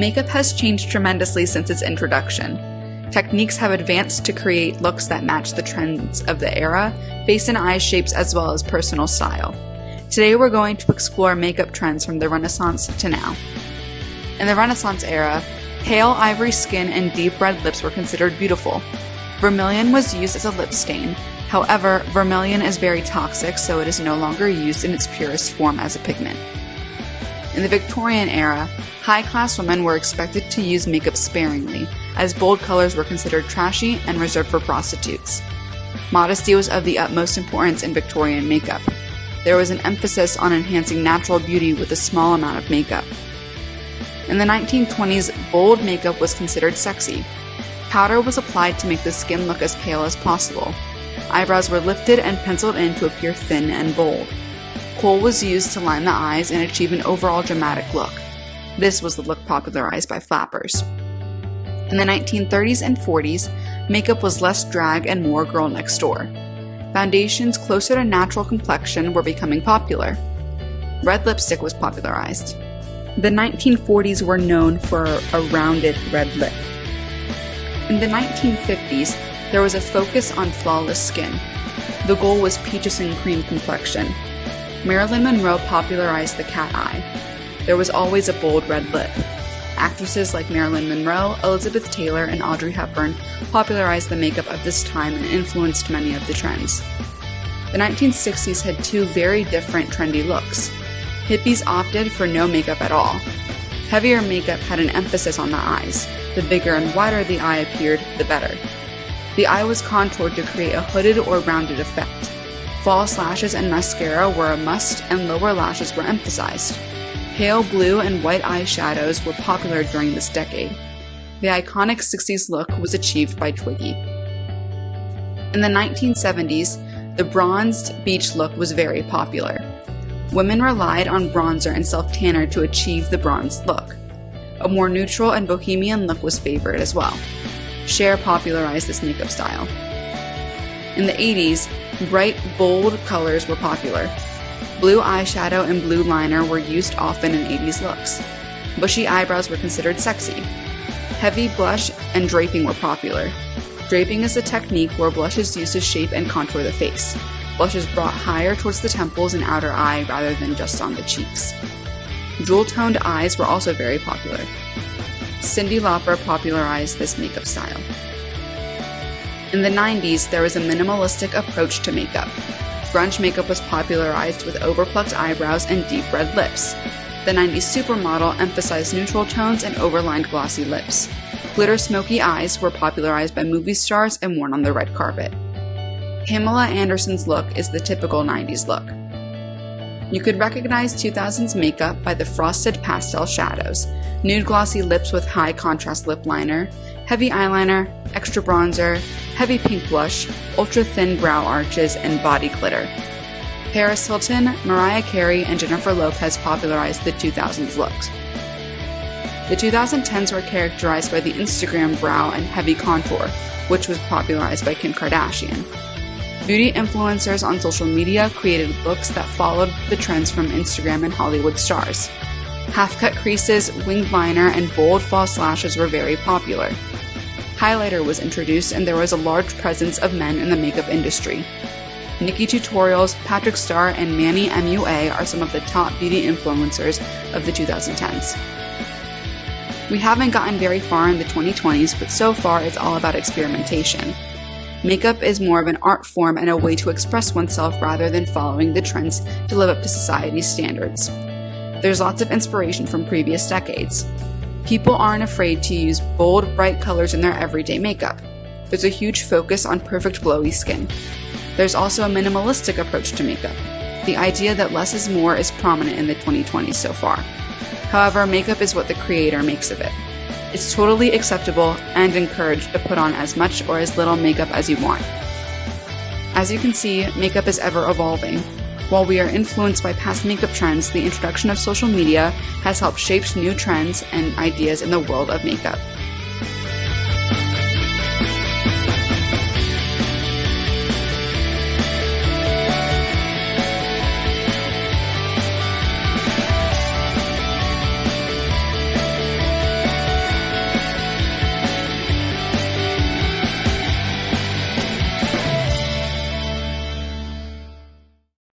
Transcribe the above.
Makeup has changed tremendously since its introduction. Techniques have advanced to create looks that match the trends of the era, face and eye shapes, as well as personal style. Today we're going to explore makeup trends from the Renaissance to now. In the Renaissance era, pale ivory skin and deep red lips were considered beautiful. Vermilion was used as a lip stain. However, vermilion is very toxic, so it is no longer used in its purest form as a pigment. In the Victorian era, high-class women were expected to use makeup sparingly, as bold colors were considered trashy and reserved for prostitutes. Modesty was of the utmost importance in Victorian makeup. There was an emphasis on enhancing natural beauty with a small amount of makeup. In the 1920s, bold makeup was considered sexy. Powder was applied to make the skin look as pale as possible. Eyebrows were lifted and penciled in to appear thin and bold. Kohl was used to line the eyes and achieve an overall dramatic look. This was the look popularized by flappers. In the 1930s and 40s, makeup was less drag and more girl next door. Foundations closer to natural complexion were becoming popular. Red lipstick was popularized. The 1940s were known for a rounded red lip. In the 1950s, there was a focus on flawless skin. The goal was peaches and cream complexion. Marilyn Monroe popularized the cat eye. There was always a bold red lip. Actresses like Marilyn Monroe, Elizabeth Taylor, and Audrey Hepburn popularized the makeup of this time and influenced many of the trends. The 1960s had two very different trendy looks. Hippies opted for no makeup at all. Heavier makeup had an emphasis on the eyes. The bigger and wider the eye appeared, the better. The eye was contoured to create a hooded or rounded effect. False lashes and mascara were a must, and lower lashes were emphasized. Pale blue and white eyeshadows were popular during this decade. The iconic 60s look was achieved by Twiggy. In the 1970s, the bronzed beach look was very popular. Women relied on bronzer and self-tanner to achieve the bronzed look. A more neutral and bohemian look was favored as well. Cher popularized this makeup style. In the 80s, bright, bold colors were popular. Blue eyeshadow and blue liner were used often in 80s looks. Bushy eyebrows were considered sexy. Heavy blush and draping were popular. Draping is a technique where blush is used to shape and contour the face. Blush is brought higher towards the temples and outer eye rather than just on the cheeks. Jewel-toned eyes were also very popular. Cyndi Lauper popularized this makeup style. In the 90s, there was a minimalistic approach to makeup. Grunge makeup was popularized with overplucked eyebrows and deep red lips. The 90s supermodel emphasized neutral tones and overlined glossy lips. Glitter smoky eyes were popularized by movie stars and worn on the red carpet. Pamela Anderson's look is the typical 90s look. You could recognize 2000s makeup by the frosted pastel shadows, nude glossy lips with high contrast lip liner, heavy eyeliner, extra bronzer, heavy pink blush, ultra-thin brow arches, and body glitter. Paris Hilton, Mariah Carey, and Jennifer Lopez popularized the 2000s looks. The 2010s were characterized by the Instagram brow and heavy contour, which was popularized by Kim Kardashian. Beauty influencers on social media created looks that followed the trends from Instagram and Hollywood stars. Half-cut creases, winged liner, and bold false lashes were very popular. Highlighter was introduced, and there was a large presence of men in the makeup industry. Nikki Tutorials, Patrick Starr, and Manny MUA are some of the top beauty influencers of the 2010s. We haven't gotten very far in the 2020s, but so far it's all about experimentation. Makeup is more of an art form and a way to express oneself rather than following the trends to live up to society's standards. There's lots of inspiration from previous decades. People aren't afraid to use bold, bright colors in their everyday makeup. There's a huge focus on perfect glowy skin. There's also a minimalistic approach to makeup. The idea that less is more is prominent in the 2020s so far. However, makeup is what the creator makes of it. It's totally acceptable and encouraged to put on as much or as little makeup as you want. As you can see, makeup is ever evolving. While we are influenced by past makeup trends, the introduction of social media has helped shape new trends and ideas in the world of makeup.